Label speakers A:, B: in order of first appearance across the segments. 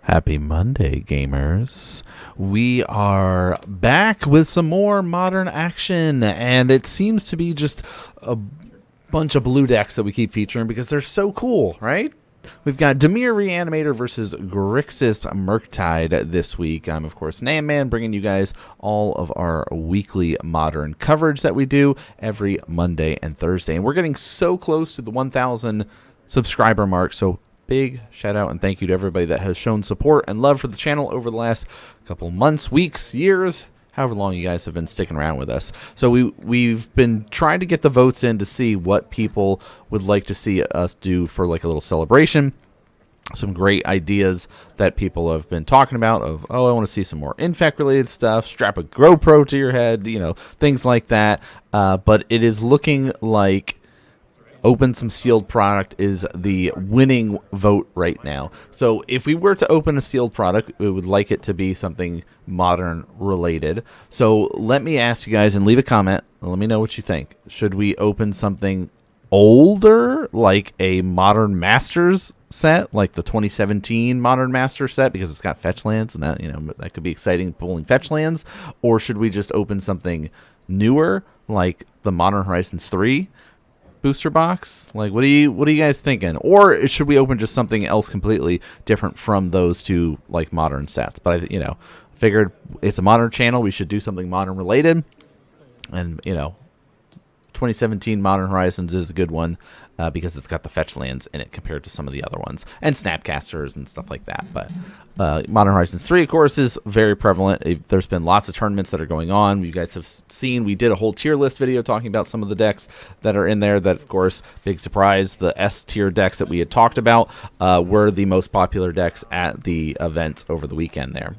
A: Happy Monday, gamers. We are back with some more modern action, and it seems to be just a bunch of blue decks that we keep featuring because they're so cool, right? We've got Dimir Reanimator versus Grixis Murktide this week. I'm, of course, NanMans, bringing you guys all of our weekly modern coverage that we do every Monday and Thursday. And we're getting so close to the 1,000 subscriber mark, so big shout out and thank you to everybody that has shown support and love for the channel over the last couple months, weeks, years, however long you guys have been sticking around with us. So we've been trying to get the votes in to see what people would like to see us do for like a little celebration. Some great ideas that people have been talking about of, oh, I want to see some more infect related stuff, strap a GoPro to your head, you know, things like that. But it is looking like open some sealed product is the winning vote right now. So if we were to open a sealed product, we would like it to be something modern related. So let me ask you guys and leave a comment and let me know what you think. Should we open something older, like a Modern Masters set, like the 2017 Modern Master set, because it's got fetch lands and that, you know, that could be exciting, pulling fetch lands? Or should we just open something newer, like the Modern Horizons 3 booster box? Like, what are you guys thinking? Or should we open just something else completely different from those two, like, modern sets? But I, you know, figured it's a modern channel, we should do something modern related. And, you know, 2017 Modern Horizons is a good one because it's got the fetch lands in it compared to some of the other ones, and snapcasters and stuff like that. But Modern Horizons 3, of course, is very prevalent. There's been lots of tournaments that are going on. You guys have seen, we did a whole tier list video talking about some of the decks that are in there that, of course, big surprise, the S tier decks that we had talked about were the most popular decks at the events over the weekend there.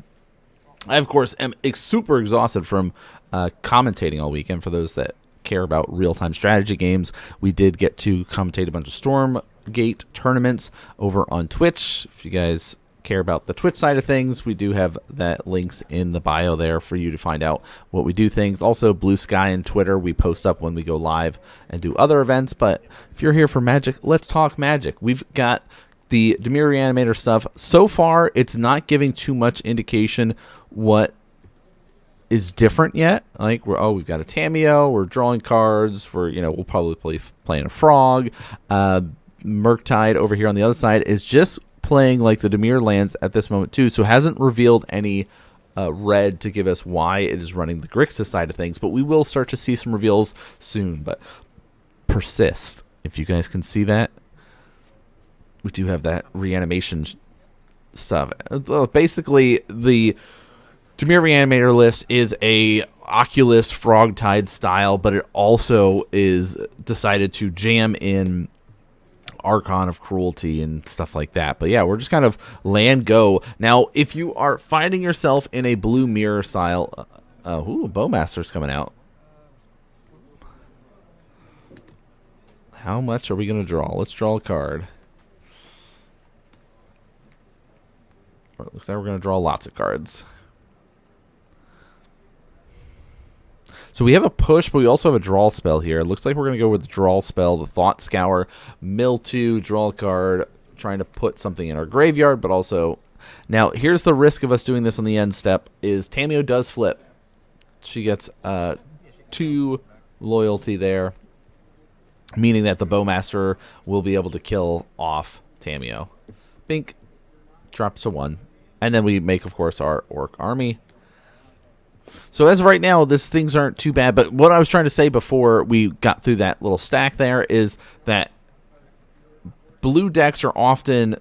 A: I, of course, am super exhausted from commentating all weekend. For those that care about real-time strategy games, we did get to commentate a bunch of Stormgate tournaments over on Twitch. If you guys care about the Twitch side of things, we do have that links in the bio there for you to find out what we do things. Also, Blue Sky and Twitter, we post up when we go live and do other events. But if you're here for Magic, let's talk Magic. We've got the Dimir Reanimator stuff. So far, it's not giving too much indication what is different yet. Like, we've got a Tamiyo, we're drawing cards, we'll probably playing a Frog. Murktide over here on the other side is just playing like the Dimir lands at this moment too, so hasn't revealed any red to give us why it is running the Grixis side of things, but we will start to see some reveals soon. But persist, if you guys can see that, we do have that reanimation stuff. Basically, the Dimir Reanimator list is a Oculus Frogtide style, but it also is decided to jam in Archon of Cruelty and stuff like that. But yeah, we're just kind of land go. Now, if you are finding yourself in a blue mirror style, Bowmaster's coming out. How much are we going to draw? Let's draw a card. It looks like we're going to draw lots of cards. So we have a push, but we also have a draw spell here. It looks like we're going to go with the draw spell, the Thought Scour, mill 2, draw a card, trying to put something in our graveyard, but also... Now, here's the risk of us doing this on the end step, is Tamiyo does flip. She gets 2 loyalty there, meaning that the Bowmaster will be able to kill off Tamiyo. Bink, drops to 1. And then we make, of course, our Orc Army. So as of right now, things aren't too bad. But what I was trying to say before we got through that little stack there is that blue decks are often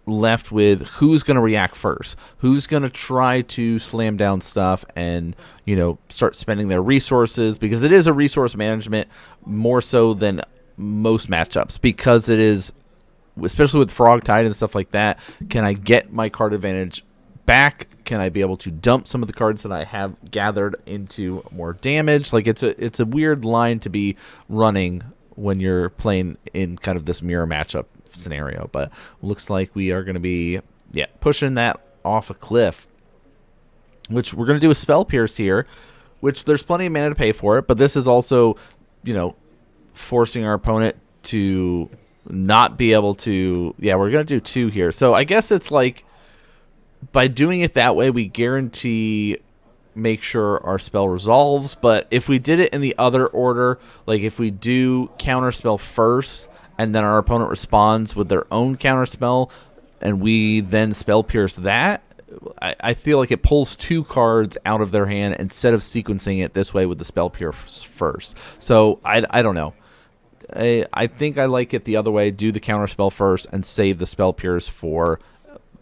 A: left with who's going to react first, who's going to try to slam down stuff and, start spending their resources, because it is a resource management more so than most matchups, because it is, especially with Frogtide and stuff like that, can I get my card advantage back? Can I be able to dump some of the cards that I have gathered into more damage? Like, it's a weird line to be running when you're playing in kind of this mirror matchup scenario. But looks like we are going to be pushing that off a cliff, which we're going to do a Spell Pierce here, which there's plenty of mana to pay for it, but this is also forcing our opponent to not be able to... Yeah, we're going to do 2 here. So I guess it's like by doing it that way, we guarantee make sure our spell resolves. But if we did it in the other order, like if we do counterspell first and then our opponent responds with their own counterspell and we then spell pierce that, I feel like it pulls 2 cards out of their hand instead of sequencing it this way with the spell pierce first. So I don't know. I think I like it the other way. Do the counterspell first and save the spell pierce for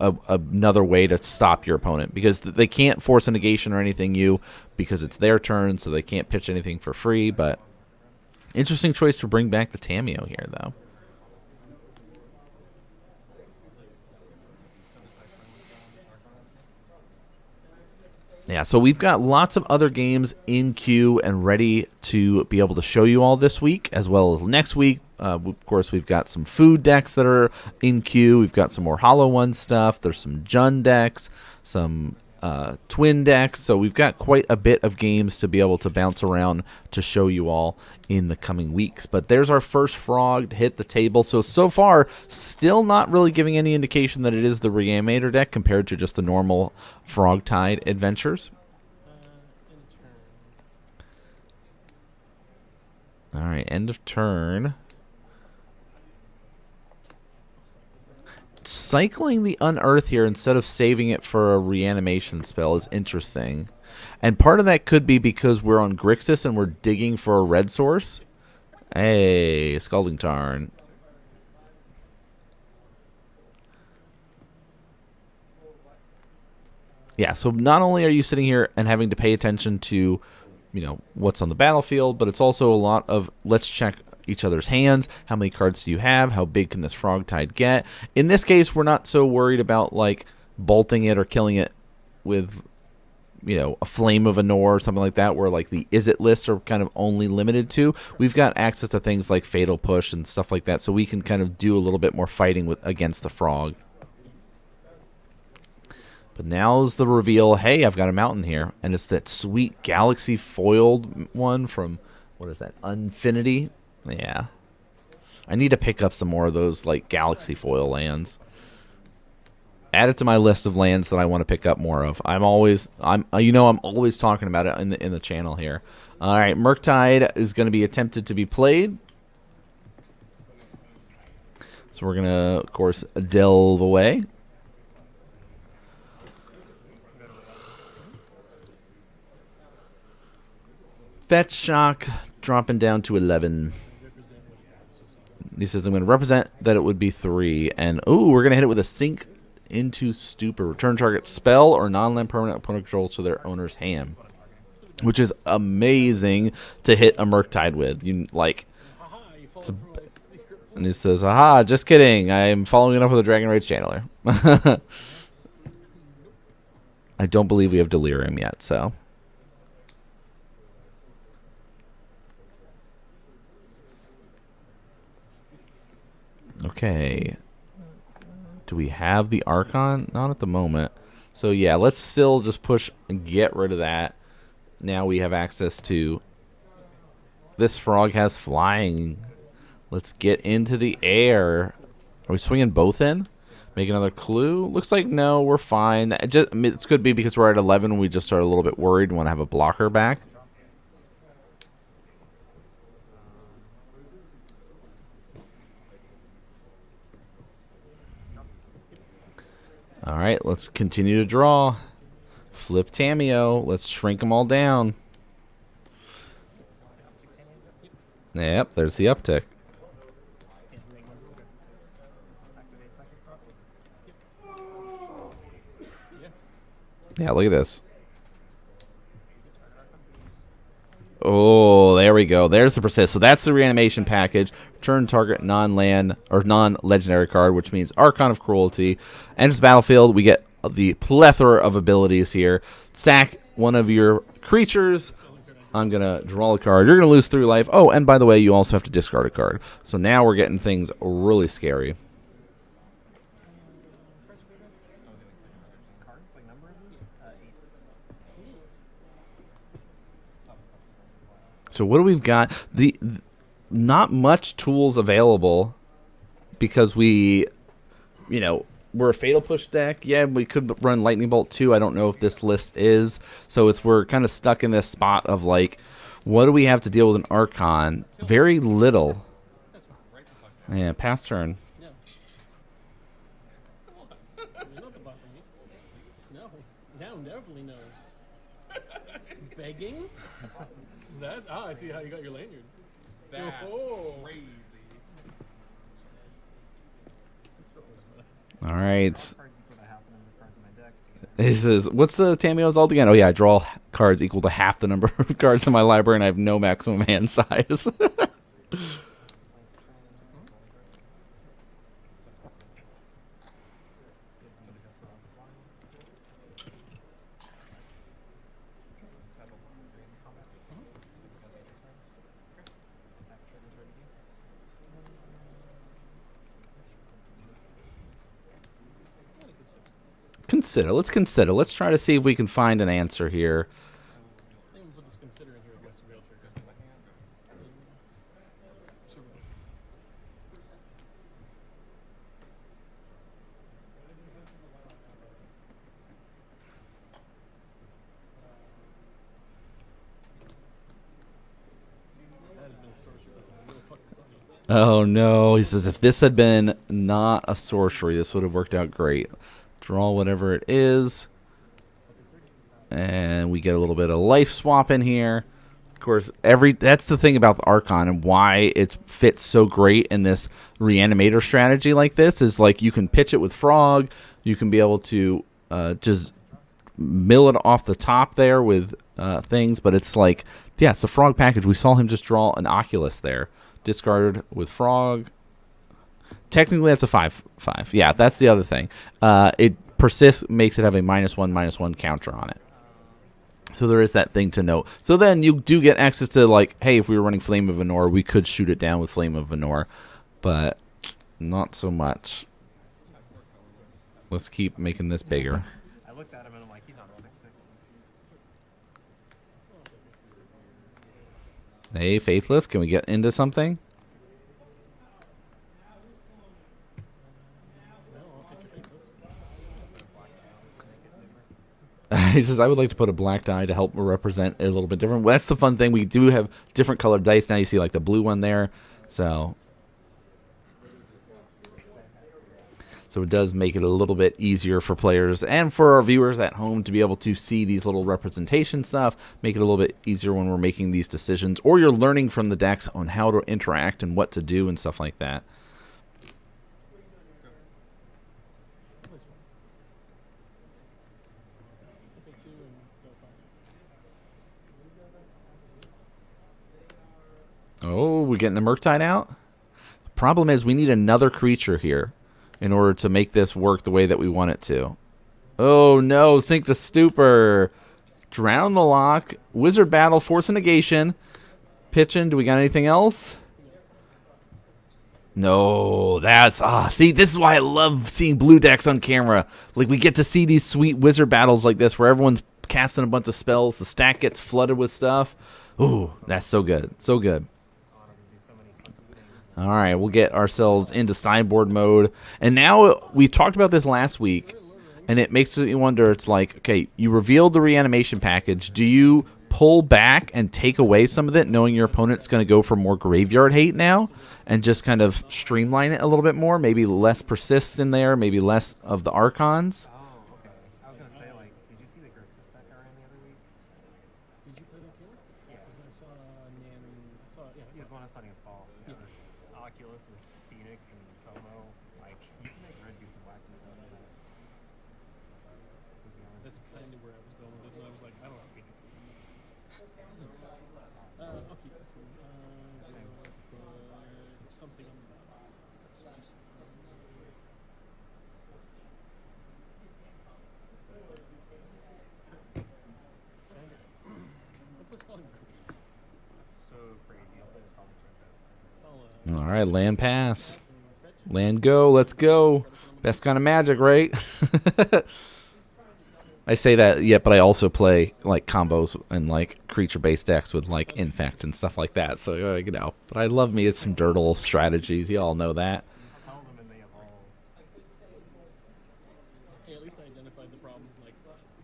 A: another way to stop your opponent, because they can't force a negation or anything because it's their turn, so they can't pitch anything for free. But interesting choice to bring back the Tamiyo here, though. Yeah, so we've got lots of other games in queue and ready to be able to show you all this week, as well as next week. Of course, we've got some food decks that are in queue. We've got some more Hollow One stuff. There's some Jund decks, some twin decks. So we've got quite a bit of games to be able to bounce around to show you all in the coming weeks. But there's our first frog to hit the table. So far, still not really giving any indication that it is the Reanimator deck compared to just the normal Frogtide adventures. All right, end of turn. Cycling the Unearth here instead of saving it for a reanimation spell is interesting. And part of that could be because we're on Grixis and we're digging for a red source. Hey, Scalding Tarn. Yeah, so not only are you sitting here and having to pay attention to, what's on the battlefield, but it's also a lot of let's check each other's hands. How many cards do you have? How big can this Frogtide get? In this case, we're not so worried about like bolting it or killing it with, a Flame of Anor or something like that, where like the is it lists are kind of only limited to. We've got access to things like Fatal Push and stuff like that, so we can kind of do a little bit more fighting against the frog. But now's the reveal. Hey, I've got a mountain here, and it's that sweet galaxy foiled one from, what is that, Unfinity? Yeah. I need to pick up some more of those like galaxy foil lands. Add it to my list of lands that I want to pick up more of. I'm always talking about it in the channel here. All right, Murktide is going to be attempted to be played. So we're going to, of course, delve away. Fetch Shock dropping down to 11. He says I'm going to represent that it would be 3. And, we're going to hit it with a Sink into Stupor. Return target spell or non-land permanent opponent controls to their owner's hand. Which is amazing to hit a Murktide with. And he says, aha, just kidding. I'm following it up with a Dragon Rage Channeler. I don't believe we have Delirium yet, so... Okay. Do we have the Archon? Not at the moment. So yeah, let's still just push and get rid of that. Now we have access to... This frog has flying. Let's get into the air. Are we swinging both in? Make another clue? Looks like no, we're fine. It could be because we're at 11 and we just are a little bit worried and want to have a blocker back. All right, let's continue to draw. Flip Tamiyo. Let's shrink them all down. Yep, there's the uptick. Yeah, look at this. Oh, there we go. There's the persist. So that's the reanimation package. Return target non-land or non-legendary card, which means Archon of Cruelty. Enters the battlefield. We get the plethora of abilities here. Sack one of your creatures. I'm going to draw a card. You're going to lose 3 life. Oh, and by the way, you also have to discard a card. So now we're getting things really scary. So what do we've got? Not much tools available because we, we're a Fatal Push deck. Yeah, we could run Lightning Bolt too. I don't know if this list is. So we're kind of stuck in this spot of like, what do we have to deal with an Archon? Very little. Yeah, pass turn.
B: No, definitely no. Begging? I see how you got your lanyard.
C: That's crazy.
A: All right. He says, what's the Tamiyo's ult again? Oh, yeah, I draw cards equal to half the number of cards in my library, and I have no maximum hand size. Let's consider. Let's try to see if we can find an answer here. Oh no, he says if this had been not a sorcery, this would have worked out great. Draw whatever it is. And we get a little bit of life swap in here. Of course, that's the thing about the Archon and why it fits so great in this Reanimator strategy like this is like you can pitch it with Frog. You can be able to just mill it off the top there with things. But it's like, yeah, it's a Frog package. We saw him just draw an Oculus there. Discarded with Frog. Technically, that's a 5/5. Yeah, that's the other thing. It persists, makes it have a -1/-1 counter on it. So there is that thing to note. So then you do get access to, like, hey, if we were running Flame of Venor, we could shoot it down with Flame of Venor. But not so much. Let's keep making this bigger.
D: I looked at him and I'm like, he's on 6/6.
A: Hey, Faithless, can we get into something? He says, I would like to put a black die to help represent it a little bit different. Well, that's the fun thing. We do have different colored dice now. You see like the blue one there. So it does make it a little bit easier for players and for our viewers at home to be able to see these little representation stuff. Make it a little bit easier when we're making these decisions. Or you're learning from the decks on how to interact and what to do and stuff like that. Oh, we're getting the Murktide out? The problem is we need another creature here in order to make this work the way that we want it to. Oh, no. Sink to Stupor. Drown the Lock. Wizard Battle. Force a Negation. Pitching. Do we got anything else? No. That's... see, this is why I love seeing blue decks on camera. Like, we get to see these sweet Wizard Battles like this where everyone's casting a bunch of spells. The stack gets flooded with stuff. Ooh, that's so good. So good. All right, we'll get ourselves into sideboard mode. And now, we talked about this last week, and it makes me wonder, it's like, okay, you revealed the reanimation package. Do you pull back and take away some of it, knowing your opponent's going to go for more graveyard hate now, and just kind of streamline it a little bit more? Maybe less persist in there, maybe less of the Archons?
D: Oh, okay. I was going to say, like, did you see the Grixis deck I ran the other week?
B: Did you play that killer?
D: Yeah.
B: I saw yeah.
D: He was one I was playing against Paul. Yeah. This Oculus with Phoenix and Como. Like, you can make red do some wacky stuff like that.
B: That's kind of where I was going with this, and I was like, I don't know Phoenix. I'll keep this one. Something on the bottom. It's just...
D: That's so crazy. I'll play this college like this.
A: All right, land pass. Land go. Let's go. Best kind of Magic, right? I say that, yeah, but I also play like combos and like creature-based decks with like Infect and stuff like that. So you know, but I love me some Dirtle strategies. You all know that.
D: Tell them and they evolve.
B: least I identified the problem like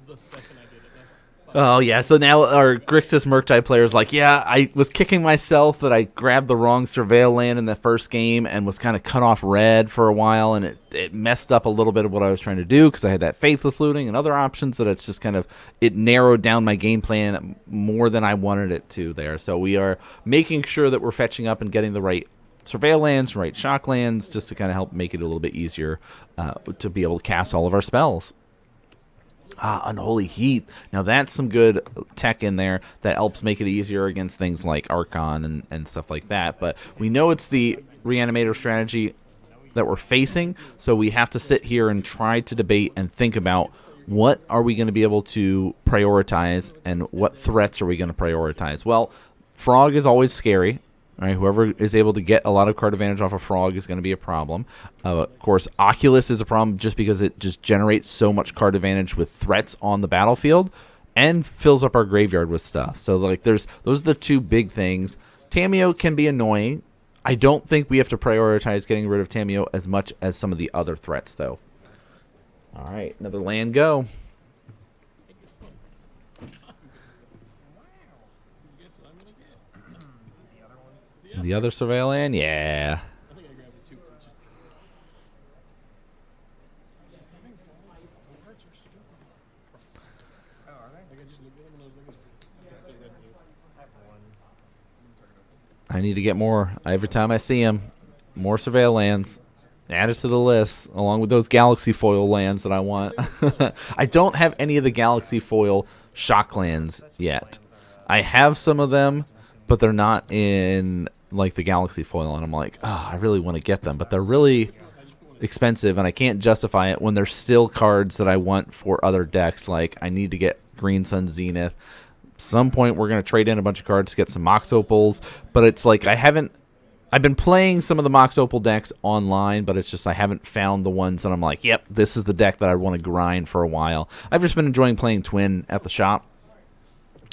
B: the second I did it. That's
A: Oh, yeah. So now our Grixis Murktide player is like, yeah, I was kicking myself that I grabbed the wrong Surveil land in the first game and was kind of cut off red for a while, and it messed up a little bit of what I was trying to do because I had that Faithless looting and other options that it's just kind of, it narrowed down my game plan more than I wanted it to there. So we are making sure that we're fetching up and getting the right Surveil lands, right shock lands, just to kind of help make it a little bit easier to be able to cast all of our spells. Unholy Heat. Now that's some good tech in there that helps make it easier against things like Archon and stuff like that. But we know it's the Reanimator strategy that we're facing, so we have to sit here and try to debate and think about what are we going to be able to prioritize and what threats are we going to prioritize. Well, Frog is always scary. All right, whoever is able to get a lot of card advantage off a Frog is going to be a problem. Of course, Oculus is a problem just because it just generates so much card advantage with threats on the battlefield and fills up our graveyard with stuff. So, like, those are the two big things. Tamiyo can be annoying. I don't think we have to prioritize getting rid of Tamiyo as much as some of the other threats, though. All right, another land go.
B: guess what I'm gonna get?
D: The other one.
A: The other Surveil land? Yeah.
B: I think I grabbed it too because it's just. Cards are stupid.
D: Oh, are they?
B: Like I just looked at them and I was like, it's the red blue.
D: I have one.
A: I need to get more. Every time I see them, more Surveil lands. Add it to the list, along with those Galaxy Foil lands that I want. I don't have any of the Galaxy Foil shock lands yet. I have some of them, but they're not in like the Galaxy Foil, and I'm like, oh, I really want to get them, but they're really expensive, and I can't justify it when there's still cards that I want for other decks. Like, I need to get Green Sun Zenith. Some point we're going to trade in a bunch of cards to get some Mox Opals, but it's like I've been playing some of the Mox Opal decks online, but it's just I haven't found the ones that I'm like, yep, this is the deck that I want to grind for a while. I've just been enjoying playing Twin at the shop.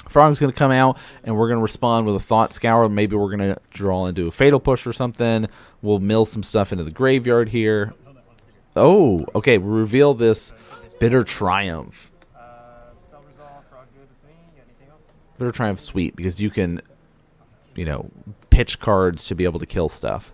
A: Frog's going to come out, and we're going to respond with a Thought Scour. Maybe we're going to draw into a Fatal Push or something. We'll mill some stuff into the graveyard here. Oh, okay, we reveal this Bitter Triumph.
D: Spell resolve, Frog good with me. Anything else?
A: Bitter Triumph sweet, because you can, you know, pitch cards to be able to kill stuff.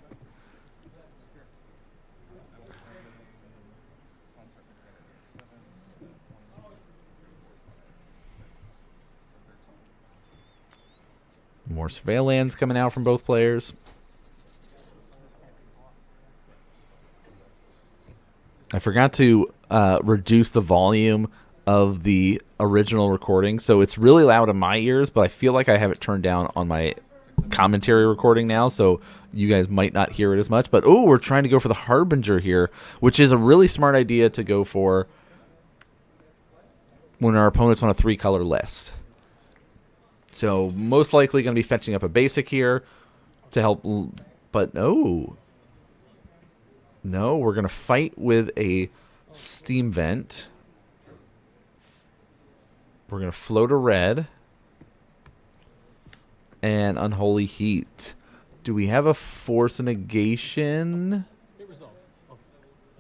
A: More Surveil lands coming out from both players. I forgot to reduce the volume of the original recording, so it's really loud in my ears, but I feel like I have it turned down on my commentary recording now, so you guys might not hear it as much. But oh, we're trying to go for the Harbinger here, which is a really smart idea to go for when our opponent's on a 3-color list. So most likely going to be fetching up a basic here to help, but no, we're going to fight with a Steam Vent. We're going to float a red and Unholy Heat. Do we have a Force Negation?
B: Hit results. Oh,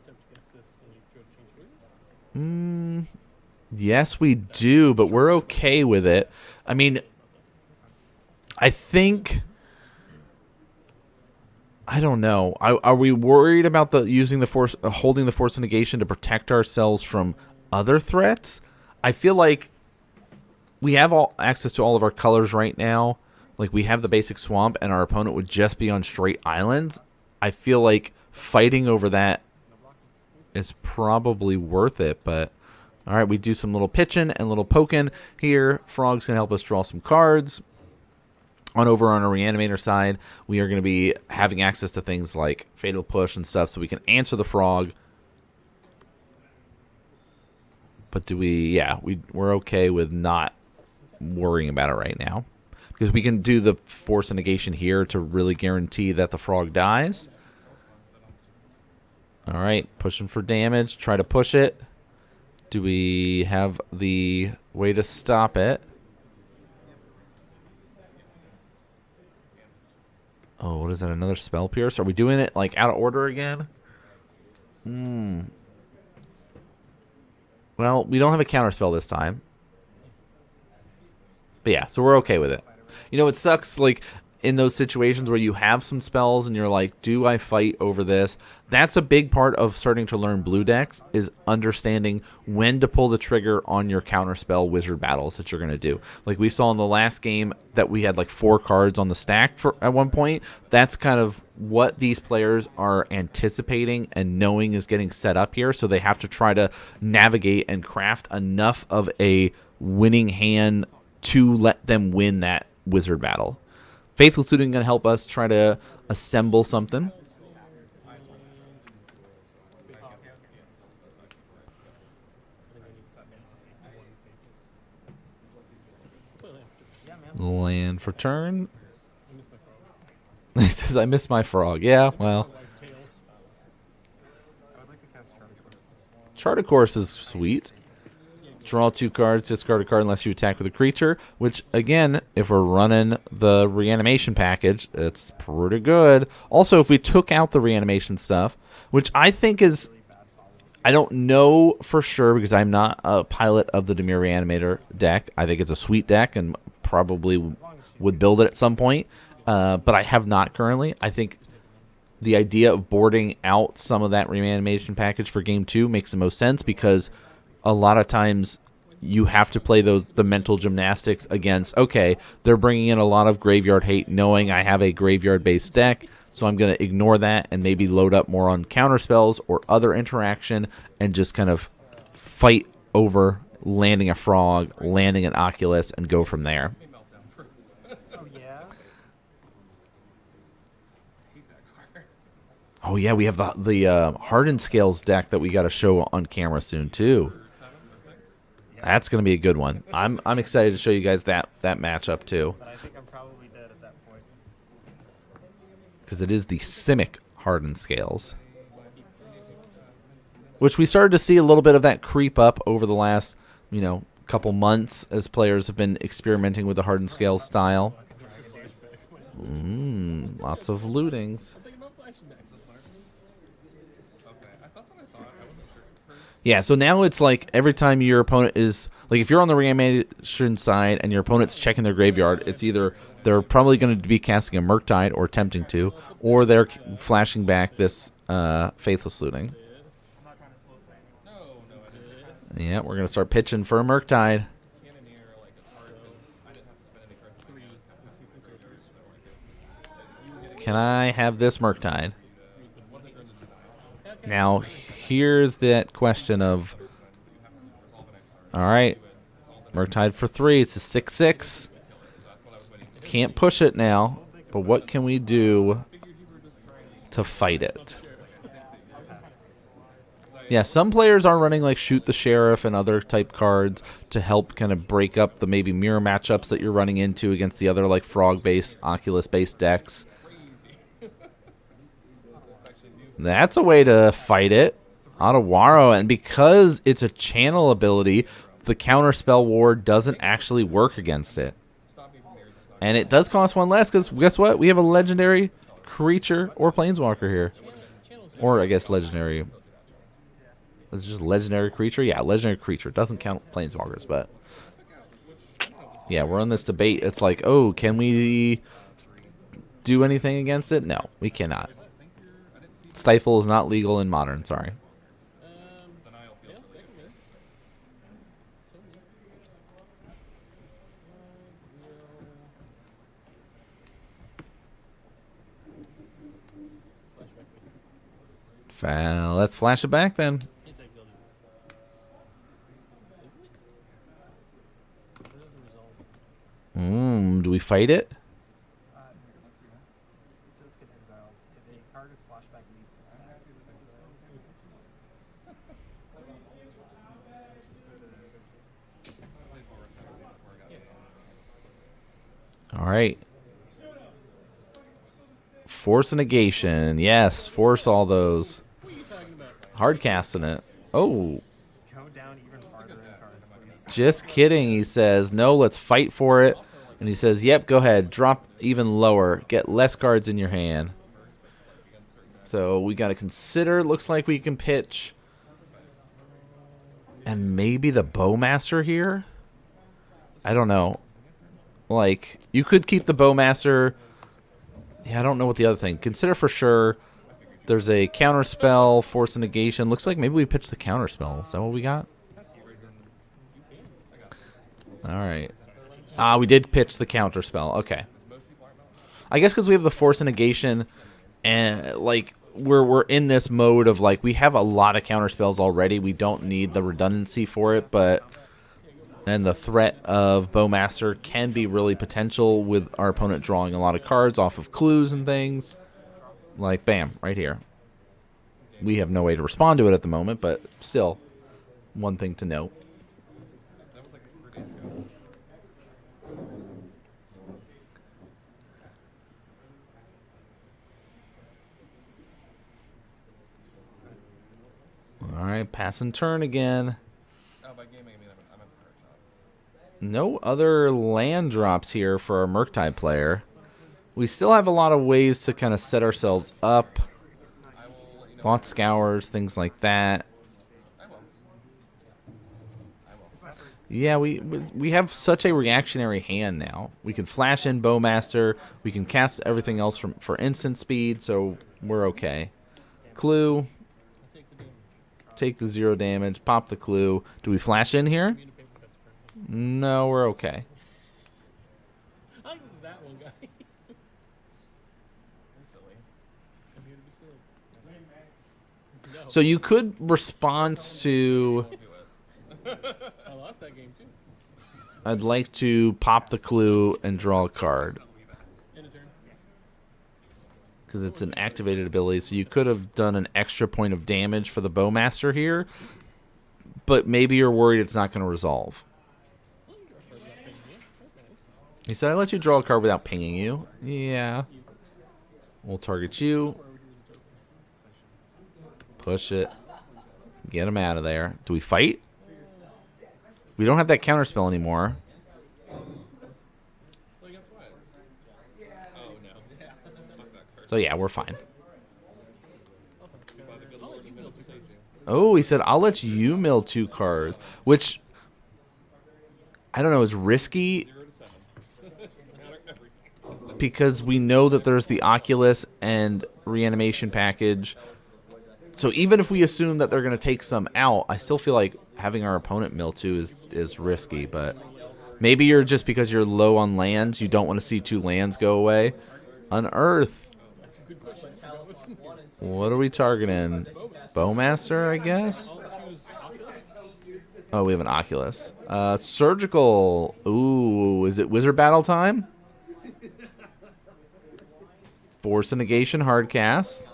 B: attempt to guess this when you try to change choices.
A: Yes, we do, but we're okay with it. I mean, I think, I don't know. Are we worried about using the force, holding the Force Negation to protect ourselves from other threats? I feel like we have all access to all of our colors right now. Like, we have the basic swamp, and our opponent would just be on straight islands. I feel like fighting over that is probably worth it, but all right, we do some little pitching and little poking here. Frog's gonna help us draw some cards. Over on our Reanimator side, we are going to be having access to things like Fatal Push and stuff, so we can answer the Frog. But do we? Yeah, we're okay with not worrying about it right now, because we can do the Force Negation here to really guarantee that the Frog dies. All right, pushing for damage. Try to push it. Do we have the way to stop it? Oh, what is that? Another Spell Pierce? Are we doing it like out of order again? Well, we don't have a counterspell this time. But yeah, so we're okay with it. You know, it sucks, like, in those situations where you have some spells and you're like, do I fight over this? That's a big part of starting to learn blue decks, is understanding when to pull the trigger on your counterspell wizard battles that you're going to do. Like we saw in the last game that we had like 4 cards on the stack at one point. That's kind of what these players are anticipating and knowing is getting set up here. So they have to try to navigate and craft enough of a winning hand to let them win that wizard battle. Faithless Looting going to help us try to assemble something. Land for turn. He says, I missed my frog. Yeah, well.
D: I would like to cast Charter Course.
A: Charter Course is sweet. Draw 2 cards, discard a card unless you attack with a creature, which, again, if we're running the reanimation package, it's pretty good. Also, if we took out the reanimation stuff, which I think is, I don't know for sure because I'm not a pilot of the Dimir Reanimator deck. I think it's a sweet deck and probably would build it at some point, but I have not currently. I think the idea of boarding out some of that reanimation package for Game 2 makes the most sense because a lot of times you have to play the mental gymnastics against, okay, they're bringing in a lot of graveyard hate knowing I have a graveyard-based deck, so I'm going to ignore that and maybe load up more on counterspells or other interaction and just kind of fight over landing a frog, landing an Oculus, and go from there.
D: Oh, yeah?
A: Oh, yeah, we have the Hardened Scales deck that we got to show on camera soon, too. That's going to be a good one. I'm excited to show you guys that matchup, too.
D: But I think I'm probably dead at that point.
A: Because it is the Simic Hardened Scales. Which we started to see a little bit of that creep up over the last, couple months as players have been experimenting with the Hardened Scales style. Lots of lootings. Yeah, so now it's like every time your opponent is, like if you're on the reanimation side and your opponent's checking their graveyard, it's either they're probably going to be casting a Murktide or attempting to, or they're flashing back this Faithless Looting. Yeah, we're going to start pitching for a Murktide. Can I have this Murktide? Now, here's that question of, all right, Murktide for 3. It's a 6/6. Can't push it now, but what can we do to fight it? Yeah, some players are running like Shoot the Sheriff and other type cards to help kind of break up the maybe mirror matchups that you're running into against the other like Frog-based, Oculus-based decks. That's a way to fight it. Otawaro, and because it's a channel ability, the Counterspell Ward doesn't actually work against it. And it does cost 1 less, because guess what? We have a legendary creature or planeswalker here. Or, I guess, legendary. It's just legendary creature? Yeah, legendary creature. Doesn't count planeswalkers, but... yeah, we're on this debate. It's like, oh, can we do anything against it? No, we cannot. Stifle is not legal in Modern, sorry. Let's flash it back then. Do we fight it? All right. Force a negation. Yes, force all those. Hard casting it. Oh.
D: Go down even farther in cards, please.
A: Just kidding, he says. No, let's fight for it. And he says, yep, go ahead. Drop even lower. Get less cards in your hand. So we got to consider. Looks like we can pitch. And maybe the Bowmaster here? I don't know. Like, you could keep the Bowmaster. Yeah, I don't know what the other thing. Consider for sure there's a counterspell, force of negation. Looks like maybe we pitched the counterspell. Is that what we got? Alright. Ah, we did pitch the counterspell. Okay. I guess because we have the force of negation and, like, we're in this mode of, like, we have a lot of counterspells already. We don't need the redundancy for it, but... And the threat of Bowmaster can be really potential with our opponent drawing a lot of cards off of clues and things. Like, bam, right here. We have no way to respond to it at the moment, but still, one thing to note. Alright, pass and turn again. No other land drops here for our Murktide player. We still have a lot of ways to kind of set ourselves up. Thought Scours, things like that. Yeah, we have such a reactionary hand now. We can flash in Bowmaster. We can cast everything else for instant speed, so we're okay. Clue. Take the 0 damage. Pop the clue. Do we flash in here? No, we're okay.
B: I like that one guy.
A: So you could response to...
B: I lost that game too.
A: I'd like to pop the clue and draw a card.
B: End of turn.
A: Because it's an activated ability, so you could have done an extra point of damage for the Bowmaster here. But maybe you're worried it's not going to resolve. He said, I let you draw a card without pinging you. Yeah. We'll target you. Push it. Get him out of there. Do we fight? We don't have that counterspell anymore. So yeah, we're fine. Oh, he said, I'll let you mill 2 cards. Which, I don't know, is risky. Because we know that there's the Oculus and reanimation package. So even if we assume that they're going to take some out, I still feel like having our opponent mill 2 is risky. But maybe you're just because you're low on lands, you don't want to see 2 lands go away. Unearth. What are we targeting? Bowmaster, I guess? Oh, we have an Oculus. Surgical. Ooh, is it Wizard Battle time? Force of Negation, hard cast.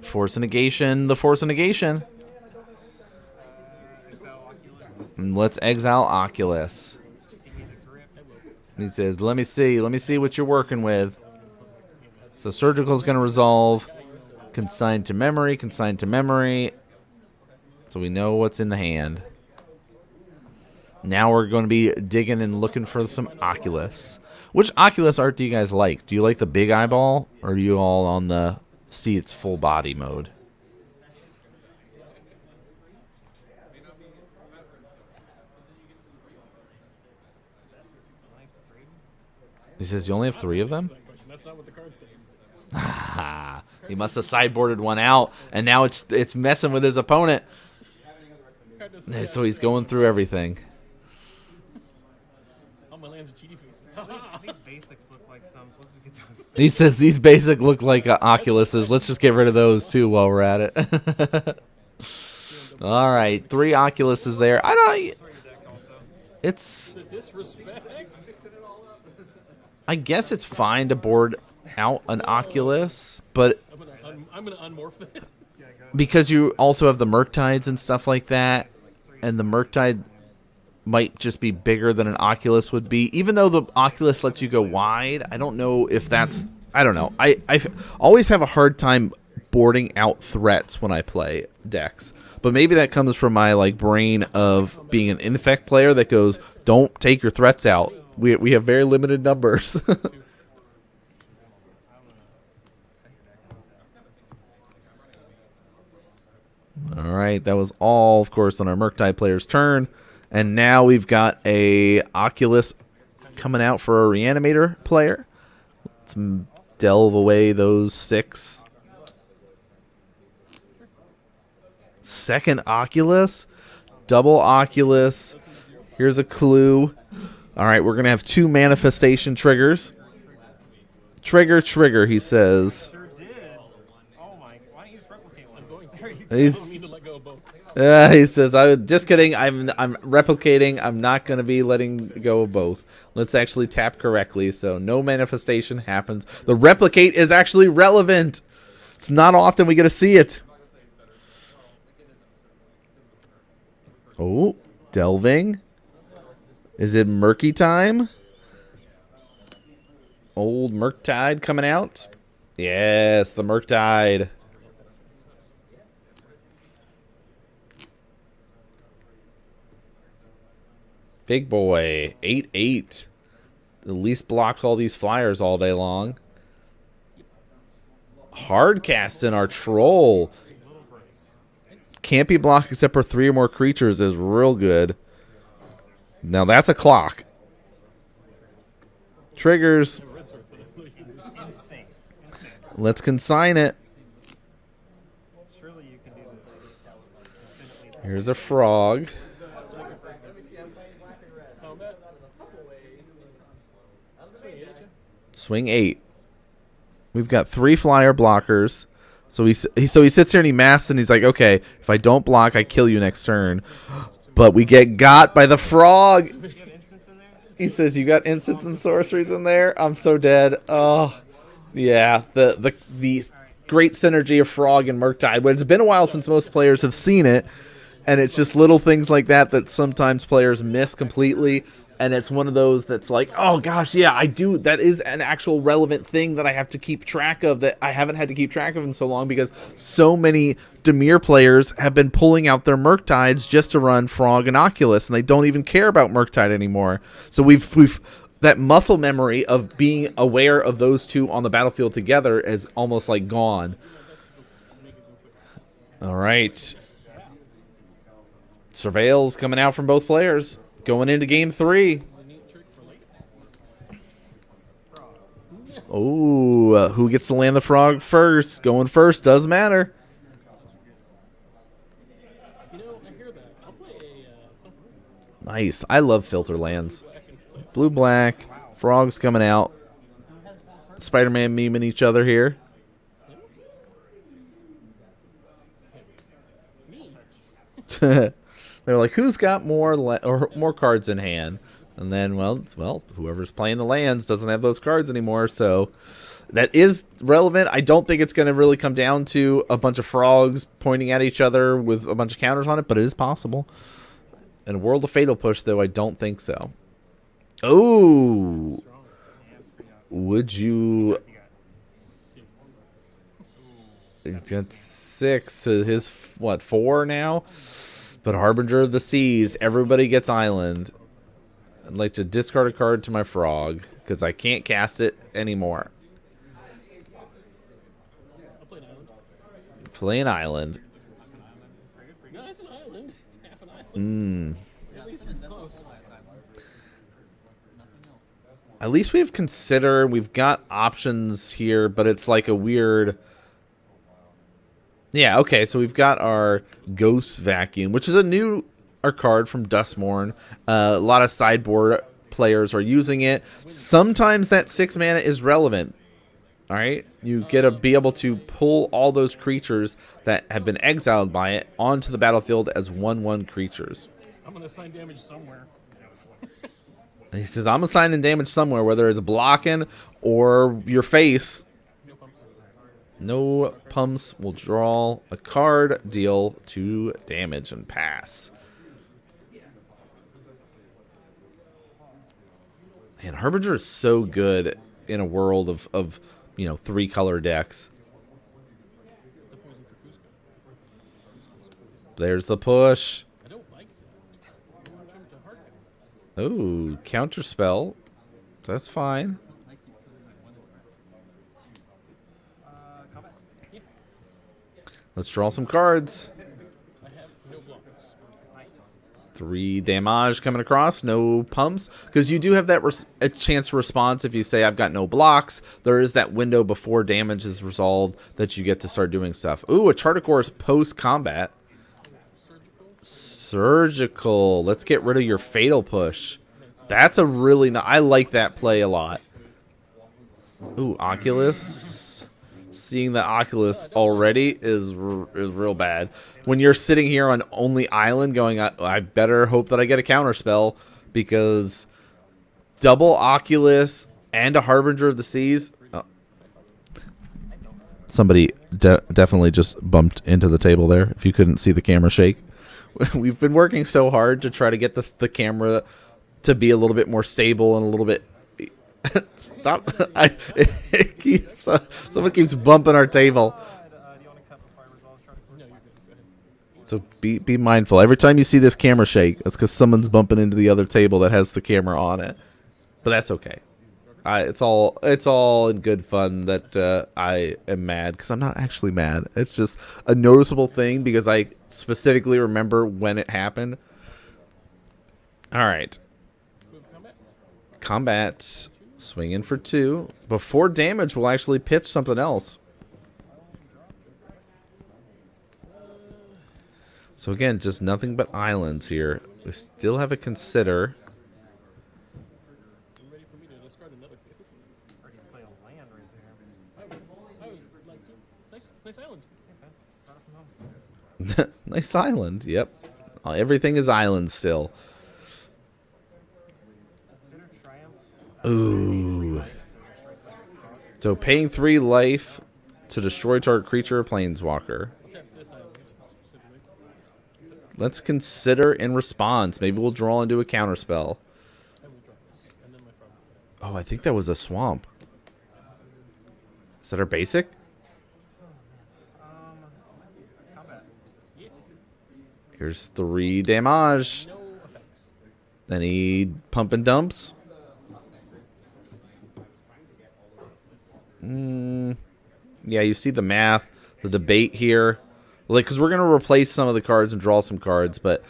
A: Force of Negation, the Force of Negation. And let's exile Oculus. He says, let me see what you're working with. So Surgical is going to resolve. Consigned to memory, consigned to memory. So we know what's in the hand. Now we're going to be digging and looking for some Oculus. Which Oculus art do you guys like? Do you like the big eyeball? Or are you all on the see its full body mode? He says you only have 3 of them?
B: That's not what the card says.
A: Ah, he must have sideboarded one out, and now it's messing with his opponent. So he's going through everything.
B: All my lands are cheaty faces.
D: These basics look like some, so let's just get those.
A: He says these basic look like Oculuses. Let's just get rid of those too while we're at it. All right, 3 Oculuses there. I don't. It's.
B: The disrespect.
A: I guess it's fine to board out an Oculus, but
B: I'm gonna unmorph it.
A: because you also have the Murktides and stuff like that, and the Murktide might just be bigger than an Oculus would be. Even though the Oculus lets you go wide, I don't know if that's... I don't know. I always have a hard time boarding out threats when I play decks. But maybe that comes from my like brain of being an infect player that goes, don't take your threats out. We have very limited numbers. right, that was all, of course, on our Murktide player's turn. And now we've got a Oculus coming out for a Reanimator player. Let's delve away those 6. Second Oculus. Double Oculus. Here's a clue. All right, we're going to have 2 manifestation triggers. Trigger, he says.
D: Sure did. Oh my! Why don't you just replicate one?
B: I'm going to.
D: There you
B: I
D: go.
B: don't need to let go of both.
A: He says, "I'm just kidding. I'm replicating. I'm not going to be letting go of both. Let's actually tap correctly, so no manifestation happens. The replicate is actually relevant. It's not often we get to see it. Oh, delving. Is it murky time? Old Murktide coming out. Yes, the Murktide. Big boy, 8/8. At least blocks all these flyers all day long. Hard casting our troll. Can't be blocked except for 3 or more creatures is real good. Now that's a clock. Triggers.
D: Insane.
A: Let's consign it.
D: Surely you can do this.
A: Here's a frog.
B: Combat.
A: Swing 8. We've got 3 flyer blockers. So he sits here and he masks and he's like, okay, if I don't block, I kill you next turn. But we get got by the frog.
D: You have instants in there?
A: He says, you got instants and sorceries in there? I'm so dead. Oh, yeah. The great synergy of Frog and Murktide. But it's been a while since most players have seen it. And it's just little things like that that sometimes players miss completely. And it's one of those that's like, oh, gosh, yeah, I do. That is an actual relevant thing that I have to keep track of that I haven't had to keep track of in so long because so many Dimir players have been pulling out their Murktides just to run Frog and Oculus, and they don't even care about Murktide anymore. So we've that muscle memory of being aware of those 2 on the battlefield together is almost like gone. All right. Surveil's coming out from both players. Going into game 3. Oh, who gets to land the frog first? Going first does matter.
B: You know, I hear that. I'll play something.
A: Nice. I love filter lands. Blue, black. Frogs coming out. Spider-Man memeing each other here. They're like, who's got more cards in hand? And then, well, whoever's playing the lands doesn't have those cards anymore. So that is relevant. I don't think it's going to really come down to a bunch of frogs pointing at each other with a bunch of counters on it, but it is possible. In World of Fatal Push, though, I don't think so. Oh, would you? He's got 6 to his, what, 4 now? But Harbinger of the Seas, everybody gets island. I'd like to discard a card to my frog because I can't cast it anymore.
B: I'll play an island.
A: Play an island.
B: No, it's an island. It's half an island. At least it's close.
A: At least we've considered, we've got options here, but it's like a weird... Yeah, okay, so we've got our Ghost Vacuum, which is a new card from Dustmourn. A lot of sideboard players are using it. Sometimes that 6 mana is relevant. All right, you get to be able to pull all those creatures that have been exiled by it onto the battlefield as 1/1 creatures.
B: I'm going to assign damage somewhere.
A: And he says, I'm assigning damage somewhere, whether it's blocking or your face.
B: No pumps.
A: No pumps will draw a card, deal 2 damage, and pass. Man, Harbinger is so good in a world of 3-color decks. There's the push.
B: I don't like it. I want him to harken.
A: Oh, counterspell. That's fine.
D: Combat.
A: Let's draw some cards.
B: I have
A: 3 damage coming across. No pumps. Because you do have that a chance to respond if you say, I've got no blocks. There is that window before damage is resolved that you get to start doing stuff. Ooh, a Charticourse post-combat. Surgical. Let's get rid of your Fatal Push. That's a really... I like that play a lot. Ooh, Oculus. Seeing the Oculus already is real bad. When you're sitting here on only island going, I better hope that I get a counter spell, because double Oculus and a Harbinger of the Seas. Oh. Somebody definitely just bumped into the table there, if you couldn't see the camera shake. We've been working so hard to try to get the camera to be a little bit more stable and a little bit... Stop. Someone keeps bumping our table. So be mindful. Every time you see this camera shake, that's because someone's bumping into the other table that has the camera on it. But that's okay. It's all in good fun that I am mad, because I'm not actually mad. It's just a noticeable thing because I specifically remember when it happened. All right. Combat. Swing in for 2. Before damage, we'll actually pitch something else. So again, just nothing but islands here. We still have a consider.
B: Ready for me to discard another phase?
D: Or you play a land right there.
B: I would like to. Nice island.
A: Nice island. Yep. Everything is island still. Ooh. So paying 3 life to destroy target creature or planeswalker. Let's consider in response. Maybe we'll draw into a counterspell. Oh, I think that was a swamp. Is that our basic? Here's 3 damage. Any pump and dumps? Yeah, you see the math, the debate here. Like, because we're going to replace some of the cards and draw some cards, but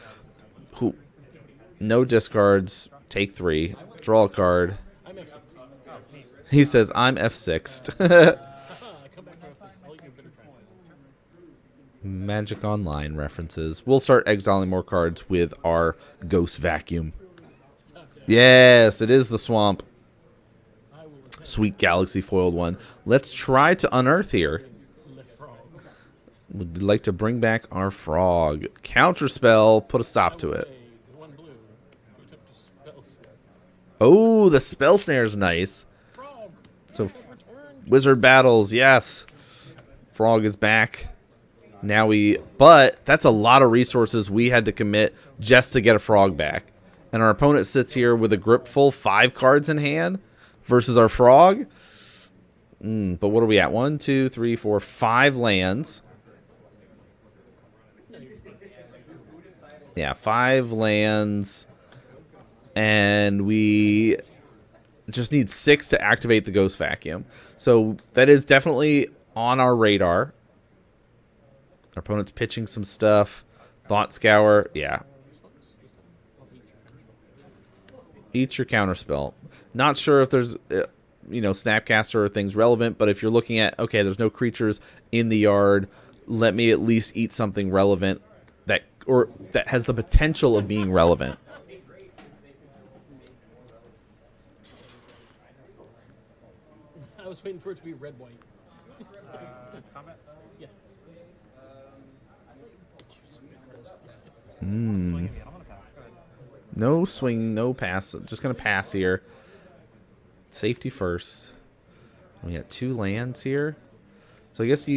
A: no discards, take 3, draw a card. He says, I'm F6'd. Magic Online references. We'll start exiling more cards with our Ghost Vacuum. Yes, it is the swamp. Sweet Galaxy foiled one. Let's try to unearth here. Would like to bring back our frog. Counterspell, put a stop to it. Oh, the spell snare is nice. So, wizard battles, yes. Frog is back. Now but that's a lot of resources we had to commit just to get a frog back. And our opponent sits here with a grip full, 5 cards in hand versus our frog. But what are we at? 1, 2, 3, 4, 5 lands. Yeah, 5 lands. And we just need 6 to activate the Ghost Vacuum. So that is definitely on our radar. Our opponent's pitching some stuff. Thought Scour, yeah. Eat your counterspell. Not sure if there's, Snapcaster or things relevant, but if you're looking at, okay, there's no creatures in the yard, let me at least eat something relevant that has the potential of being relevant.
B: I was waiting for it to be red-white.
D: Combat?
B: Yeah.
A: No swing, no pass. Just going to pass here. Safety first. We got 2 lands here. So I guess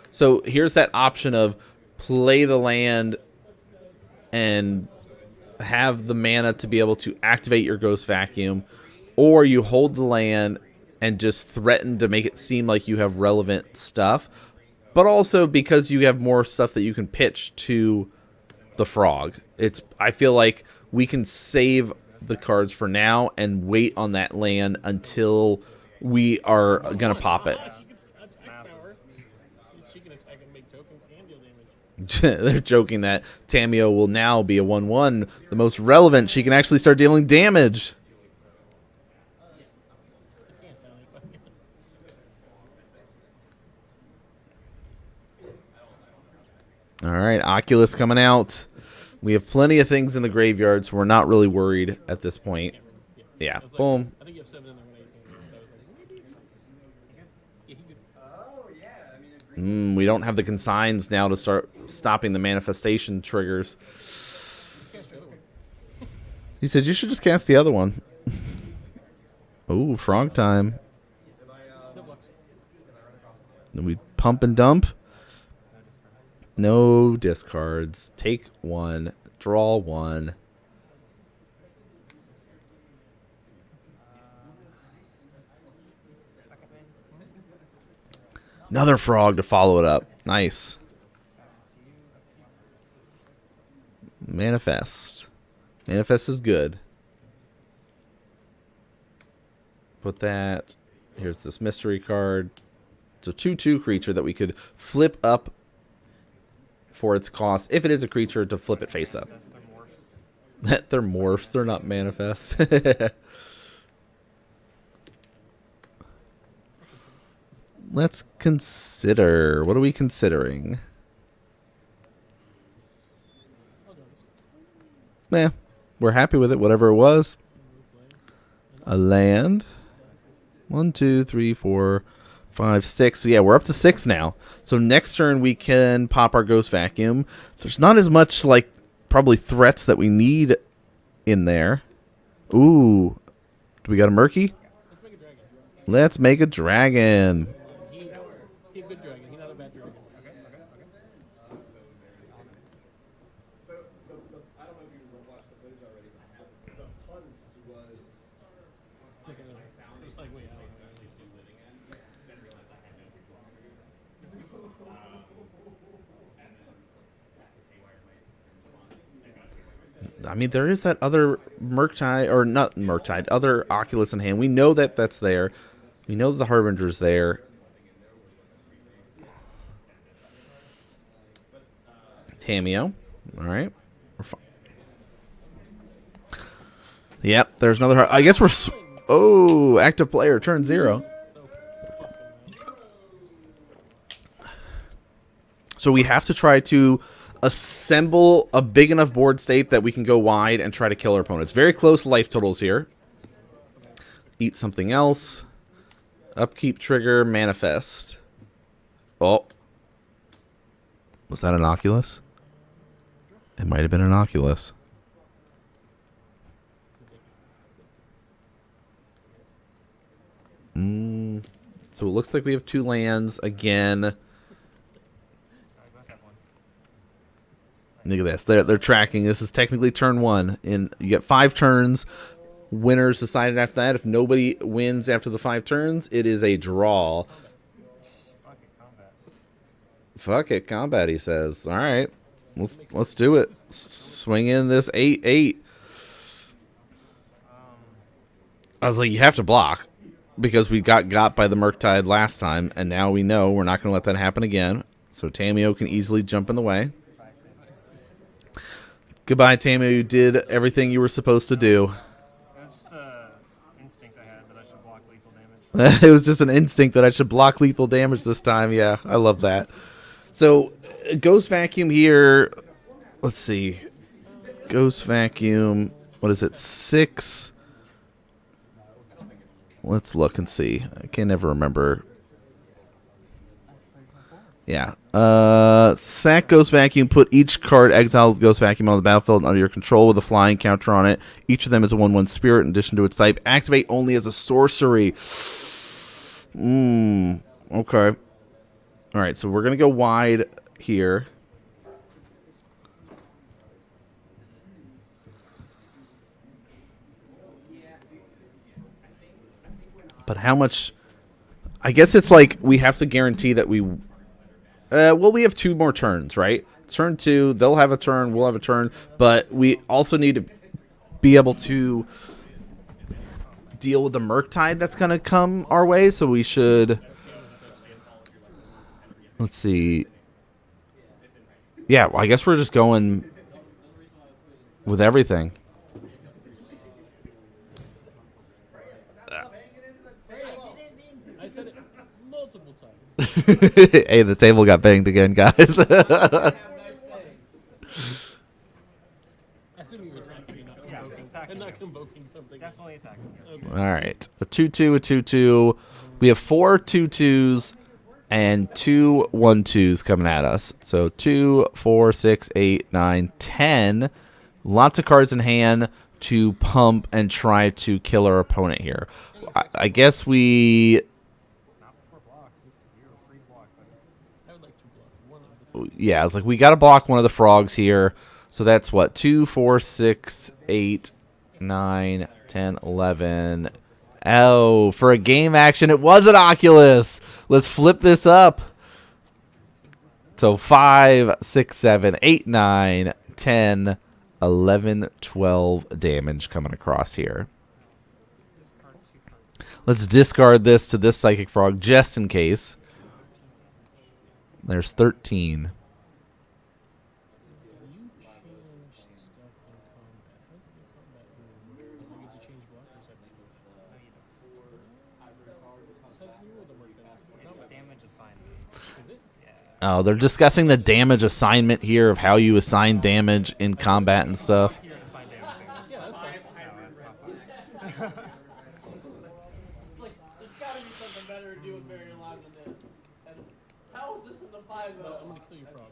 A: so here's that option of play the land and have the mana to be able to activate your Ghost Vacuum, or you hold the land and just threaten to make it seem like you have relevant stuff, but also because you have more stuff that you can pitch to the frog. I feel like we can save the cards for now and wait on that land until we are gonna pop it.
B: She can attack power. She can attack and make tokens and deal damage.
A: They're joking that Tamio will now be a 1/1. The most relevant. She can actually start dealing damage. All right, Oculus coming out. We have plenty of things in the graveyard, so we're not really worried at this point. Yeah,
B: I was like,
A: boom.
B: I think you have 7 in there when I came in. I was like, maybe it's 6. Yeah, he could.
A: We don't have the consigns now to start stopping the manifestation triggers.
B: Cast your other one.
A: He said you should just cast the other one. Ooh, frog time.
B: No blocks.
A: Then we pump and dump. No discards. Take 1. Draw 1. Another frog to follow it up. Nice. Manifest. Manifest is good. Put that. Here's this mystery card. It's a 2/2 creature that we could flip up for its cost. If it is a creature, to flip it face up. They're morphs. They're not manifest. Let's consider. What are we considering? We're happy with it, whatever it was. A land. 1, 2, 3, 4, 5, 6. So yeah, we're up to 6 now. So next turn we can pop our Ghost Vacuum. There's not as much like probably threats that we need in there. Ooh. Do we got a Murky?
B: Let's make a dragon.
A: Let's make a dragon.
B: He a good dragon. He not a bad dragon. It's like, wait,
A: I mean, there is that other Murktide, or not Murktide, other Oculus in hand. We know that that's there. We know that the Harbinger's there. Tamio. All right. We're fine. Yep, there's another. I guess we're. Oh, active player, turn 0. So we have to try to assemble a big enough board state that we can go wide and try to kill our opponents. Very close life totals here. Eat something else. Upkeep trigger, manifest. Oh. Was that an Oculus? It might have been an Oculus. So it looks like we have 2 lands again. Look at this. They're tracking. This is technically turn 1. You get 5 turns. Winners decided after that. If nobody wins after the 5 turns, it is a draw. Fuck it, combat, he says. All right. Let's do it. Swing in this 8/8. I was like, you have to block because we got by the Murktide last time, and now we know we're not going to let that happen again. So Tamio can easily jump in the way. Goodbye, Tamio. You did everything you were supposed to do.
D: It was just an instinct I had that I should block lethal damage.
A: It was just an instinct that I should block lethal damage this time. Yeah, I love that. So, Ghost Vacuum here. Let's see. Ghost Vacuum. What is it? 6. Let's look and see. I can never remember. Yeah. Sack Ghost Vacuum. Put each card exiled with Ghost Vacuum on the battlefield under your control with a flying counter on it. Each of them is a 1/1 spirit in addition to its type. Activate only as a sorcery. Okay. All right, so we're going to go wide here. But how much? I guess it's like we have to guarantee that we... well, we have 2 more turns, right? Turn 2, they'll have a turn, we'll have a turn. But we also need to be able to deal with the Murktide that's going to come our way. So we should... Let's see. Yeah, well, I guess we're just going with everything.
B: I said it multiple times.
A: Hey, the table got banged again, guys.
B: I assume you were attacking, not convoking,
D: attacking.
B: and not convoking something.
D: Definitely attacking.
B: Okay.
A: All right. A 2-2, a 2-2. We have 4 2-2s and 2 1-2s coming at us. So 2, 4, 6, 8, 9, 10. Lots of cards in hand to pump and try to kill our opponent here. I guess we...
D: Not before blocks. You're a free block, buddy.
B: I would like to block one of the
A: Yeah, I was like, we got to block one of the frogs here. So that's what? 2, 4, 6, 8, 9, 10, 11. Oh, for a game action, it was an Oculus. Let's flip this up. So 5, 6, 7, 8, 9, 10, 11, 12 damage coming across here. Let's discard this to this Psychic Frog just in case. There's 13.
B: You changed stuff in combat. How's the combat rule? Does it get to change blockers every How's the new rule that work then?
D: It's damage assignment.
B: Is it?
A: Oh, they're discussing the damage assignment here of how you assign damage in combat and stuff.
D: You're an assigned damage thing. That's
B: Yeah, that's fine.
D: no, that's not fine.
B: It's like, there's gotta be something better to do with Buried Alive than this. And how is this in the 5 though? I'm gonna kill you, frog.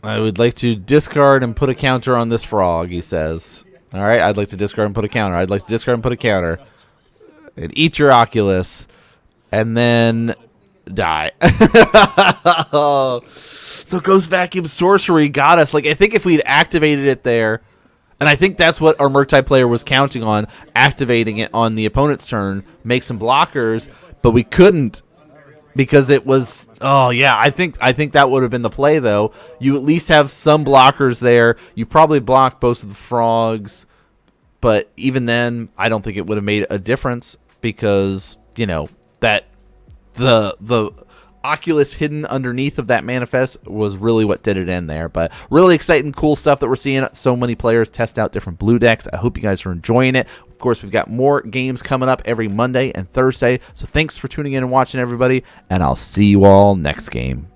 A: I would like to discard and put a counter on this frog, he says. All right, I'd like to discard and put a counter. I'd like to discard and put a counter. And eat your Oculus. And then die. So Ghost Vacuum Sorcery got us. Like, I think if we'd activated it there, and I think that's what our Murktide player was counting on, activating it on the opponent's turn, make some blockers, but we couldn't because it was, oh yeah, I think that would have been the play though. You at least have some blockers there. You probably block both of the frogs, but even then, I don't think it would have made a difference because, you know, that the Oculus hidden underneath of that manifest was really what did it in there. But really exciting, cool stuff that we're seeing. So many players test out different blue decks. I hope you guys are enjoying it. Of course, we've got more games coming up every Monday and Thursday. So thanks for tuning in and watching, everybody. And I'll see you all next game.